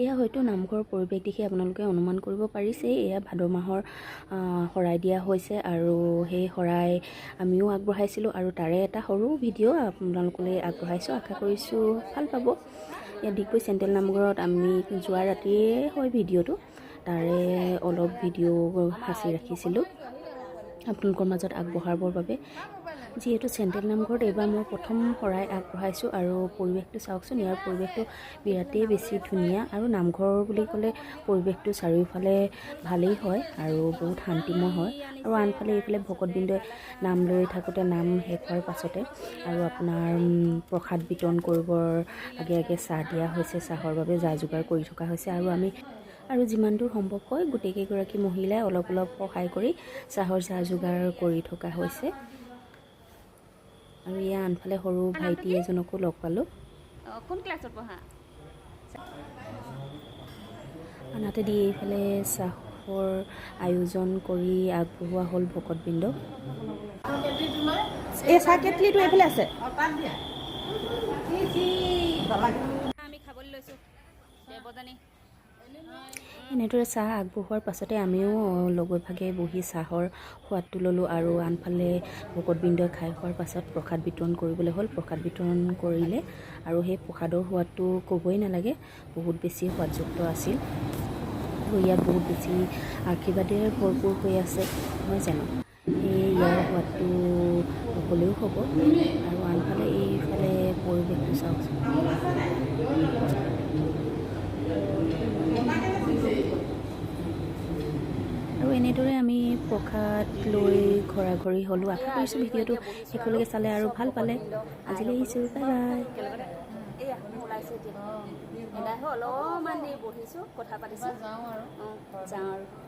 এয়া হয়তো নামঘৰৰ পৰিৱেশ দেখি আপোনালোকে অনুমান কৰিব পাৰিছে এয়া ভাদ মাহৰ শৰাই দিয়া হৈছে আৰু সেই শৰাই আমিও আগবঢ়াইছিলোঁ আৰু তাৰে এটা সৰু ভিডিঅ' আপোনালোকলৈ আগবঢ়াইছোঁ। আশা কৰিছোঁ ভাল পাব। ইয়াত ডিগবৈ চেণ্ট্ৰেল নামঘৰত আমি যোৱা ৰাতিয়ে হয় ভিডিঅ'টো, তাৰে অলপ ভিডিঅ' সাঁচি ৰাখিছিলোঁ আপোনালোকৰ মাজত আগবঢ়াবৰ বাবে। যিহেতু চেণ্ট্ৰেল নামঘৰত এইবাৰ মই প্ৰথম শৰাই আগবঢ়াইছোঁ আৰু পৰিৱেশটো চাওকচোন, ইয়াৰ পৰিৱেশটো বিৰাটেই বেছি ধুনীয়া আৰু নামঘৰ বুলি ক'লে পৰিৱেশটো চাৰিওফালে ভালেই হয় আৰু বহুত শান্তিময় হয়। আৰু আনফালে এইফালে ভকতবৃন্দই নাম লৈ থাকোঁতে নাম শেষ হোৱাৰ পাছতে আৰু আপোনাৰ প্ৰসাদ বিতৰণ কৰিবৰ আগে আগে চাহ দিয়া হৈছে, চাহৰ বাবে যা যোগাৰ কৰি থকা হৈছে আৰু যিমান দূৰ সম্ভৱ হয় গোটেইকেইগৰাকী মহিলাই অলপ অলপ সহায় কৰি চাহৰ যা যোগাৰ কৰি থকা হৈছে। আৰু ইয়াৰ আনফালে সৰু ভাইটি এজনকো লগ পালোঁ। কোন ক্লাছত পঢ়া? আনহাতে দি এইফালে চাহৰ আয়োজন কৰি আগবঢ়োৱা হ'ল ভকতবৃন্দ। এই চাহ কেটলিটো এইফালে আছে। আমি খাবলৈ লৈছোঁ দেৱজানী। এনেদৰে চাহ আগবঢ়োৱাৰ পাছতে আমিও লগে ভাগে বহি চাহৰ সোৱাদটো ল'লোঁ আৰু আনফালে ভকতবৃন্দই খাই খোৱাৰ পাছত প্ৰসাদ বিতৰণ কৰিবলৈ হ'ল। প্ৰসাদ বিতৰণ কৰিলে আৰু সেই প্ৰসাদৰ সোৱাদটো ক'বই নালাগে, বহুত বেছি সোৱাদযুক্ত আছিল আৰু ইয়াত বহুত বেছি আশীৰ্বাদেৰে ভৰপূৰ হৈ আছে, নহয় জানো? এই ইয়াৰ সোৱাদটো নক'লেও হ'ব। আৰু আনফালে এইফালে পৰিৱেশটো চাওকচোন। আৰু এনেদৰে আমি প্ৰসাদ লৈ ঘৰাঘৰি হ'লোঁ। আশা কৰিছোঁ ভিডিঅ'টো শেষলৈকে চালে আৰু ভাল পালে। আজিলৈ আহিছোঁ, বাই বাই। এয়া ওলাইছে এতিয়া অলপমান দেৰি বহিছোঁ, কথা পাতিছোঁ।